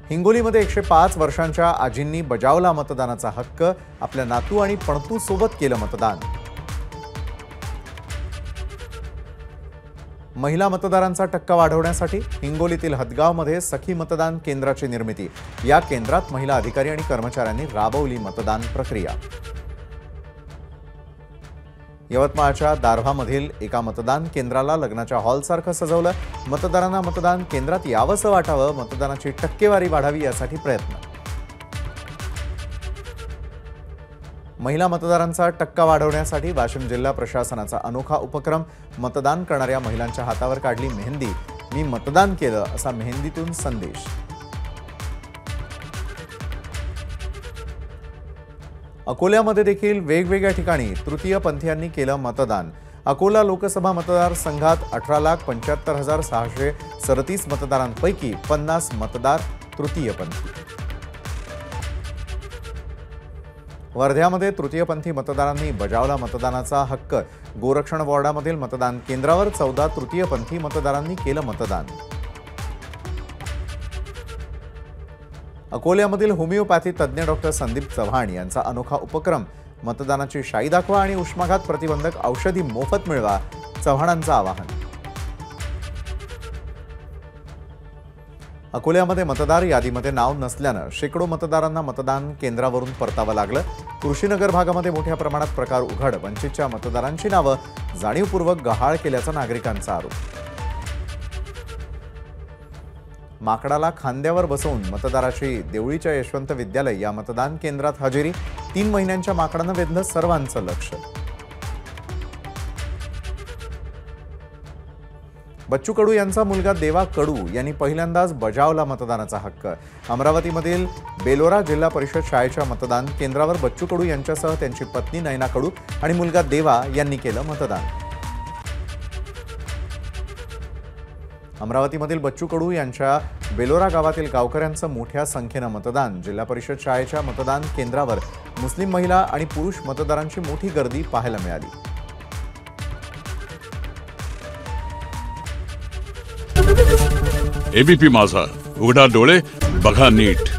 हिंगोलीमध्ये 105 वर्षांच्या आजींनी बजावला मतदानाचा हक्क। आपल्या नातू आणि पणतू सोबत केलं मतदान। महिला मतदारांचा टक्का वाढवण्यासाठी हिंगोलीतील हदगावमध्ये सखी मतदान केंद्राची निर्मिती। या केंद्रात महिला अधिकारी आणि कर्मचाऱ्यांनी राबवली मतदान प्रक्रिया। यवतमाळच्या दारव्हामधील एका मतदान केंद्राला लग्नाच्या हॉलसारखं सजवलं। मतदारांना मतदान केंद्रात यावंसं वाटावं, मतदानाची टक्केवारी वाढावी यासाठी प्रयत्न। महिला मतदारांचा टक्का वाढवण्यासाठी वाशिम जिल्हा प्रशासनाचा अनोखा उपक्रम। मतदान करणाऱ्या महिलांच्या हातावर काढली मेहंदी। मी मतदान केलं असा मेहंदीतून संदेश। अकोल्यामध्ये देखील वेगवेगळ्या ठिकाणी तृतीयपंथीयांनी केलं मतदान। अकोला लोकसभा मतदारसंघात 18,75,637 मतदारांपैकी 50 मतदार तृतीयपंथी। वर्ध्यामध्ये तृतीयपंथी मतदारांनी बजावला मतदानाचा हक्क। गोरक्षण वॉर्डामधील मतदान केंद्रावर 14 तृतीयपंथी मतदारांनी केलं मतदान। अकोल्यामधील होमिओपॅथी तज्ज्ञ डॉक्टर संदीप चव्हाण यांचा अनोखा उपक्रम। मतदानाची शाई दाखवा आणि उष्माघात प्रतिबंधक औषधी मोफत मिळवा, चव्हाणांचं आवाहन। अकोल्यामध्ये मतदार यादीमध्ये नाव नसल्यानं शेकडो मतदारांना मतदान केंद्रावरून परतावं लागलं। कृषीनगर भागामध्ये मोठ्या प्रमाणात प्रकार उघड। वंचितच्या मतदारांची नावं जाणीवपूर्वक गहाळ केल्याचा नागरिकांचा आरोप। माकडाला खांद्यावर बसवून मतदाराची देवळीच्या यशवंत विद्यालय या मतदान केंद्रात हजेरी। 3 महिन्यांच्या माकडानं वेधलं सर्वांचं लक्ष। बच्चू कडू यांचा मुलगा देवा कडू यांनी पहिल्यांदाच बजावला मतदानाचा हक्क। अमरावतीमधील बेलोरा जिल्हा परिषद शाळेच्या मतदान केंद्रावर बच्चू कडू यांच्यासह त्यांची पत्नी नयना कडू आणि मुलगा देवा यांनी केलं मतदान। अमरावतीमधील बच्चू कडू यांच्या बेलोरा गावातील गावकऱ्यांचं मोठ्या संख्येनं मतदान। जिल्हा परिषद शाळेच्या मतदान केंद्रावर मुस्लिम महिला आणि पुरुष मतदारांची मोठी गर्दी पाहायला मिळाली। एबीपी माझा, उघडा डोळे बघा नीट।